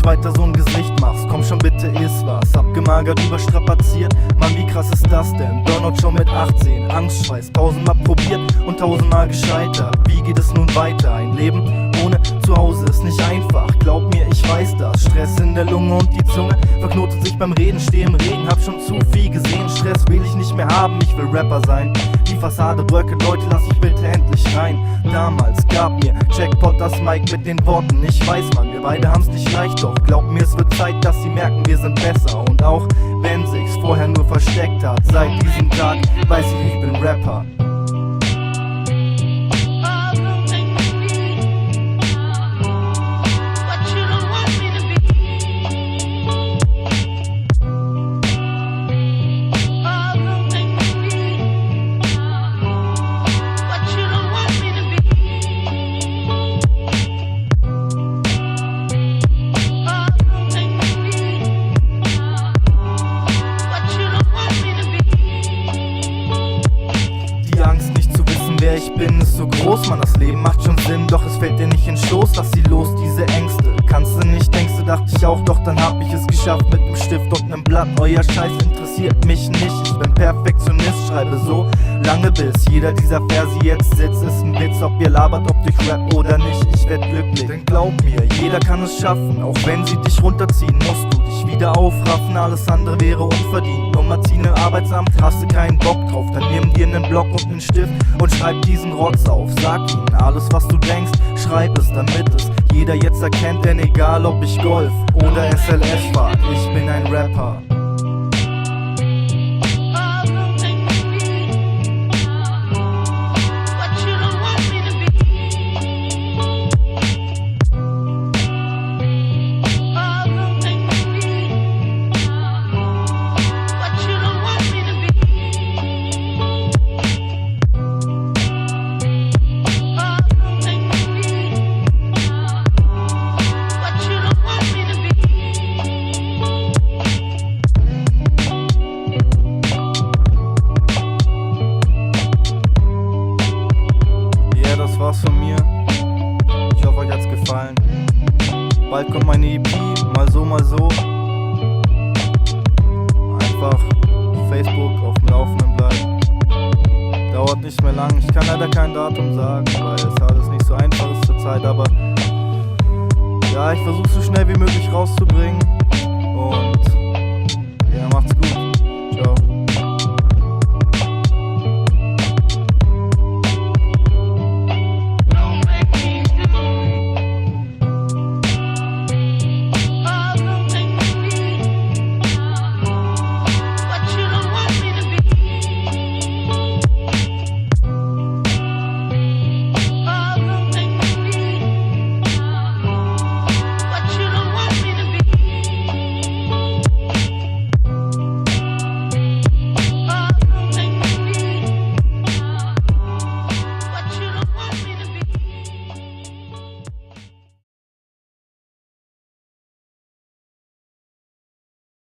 nicht weiter so ein Gesicht machst. Komm schon bitte, iss was. Abgemagert, überstrapaziert. Mann, wie krass ist das denn? Burnout schon mit 18, Angstschweiß, 1000-mal probiert und 1000-mal gescheitert. Wie geht es nun weiter? Ein Leben ohne Zuhause ist nicht einfach. Glaub mir, ich weiß das. Stress in der Lunge und die Zunge verknotet sich beim Reden. Steh im Regen, hab schon zu viel gesehen. Stress will ich nicht mehr haben, ich will Rapper sein. Die Fassade bröckelt, Leute, lass mich bitte endlich rein. Damals gab mir Jackpot das Mic mit den Worten: Ich weiß, Mann, wir beide haben's nicht leicht, doch glaub mir, es wird Zeit, dass sie merken, wir sind besser. Und auch wenn sich's vorher nur versteckt hat, seit diesem Tag weiß ich bin Rapper. Wer ich bin, ist so groß, man, das Leben macht schon Sinn, doch es fällt dir nicht in den Schoß, lass sie los, diese Ängste. Kannst du nicht, denkst du, dachte ich auch, doch dann hab ich es geschafft mit nem Stift und nem Blatt. Euer Scheiß interessiert mich nicht, ich bin Perfektionist, schreibe so lange bis jeder dieser Verse jetzt sitzt. Ist ein Witz, ob ihr labert, ob durch Rap oder nicht, ich werd glücklich, denn glaub mir, jeder kann es schaffen, auch wenn sie dich runterziehen, musst du dich wieder aufraffen, alles andere wäre unverdient. Nummer zieh ne Arbeitsamt, hast du keinen Bock drauf, dann nimm dir nen Block und nen Stift und schreib diesen Rotz auf. Sag ihnen alles, was du denkst, schreib es, damit es jeder jetzt erkennt, denn egal ob ich Golf oder SLS fahr, ich bin ein Rapper. Das war's von mir. Ich hoffe, euch hat's gefallen. Bald kommt meine EP, mal so, mal so. Einfach auf Facebook auf dem Laufenden bleiben. Dauert nicht mehr lang. Ich kann leider kein Datum sagen, weil es alles nicht so einfach ist zur Zeit. Aber ja, ich versuche so schnell wie möglich rauszubringen. Und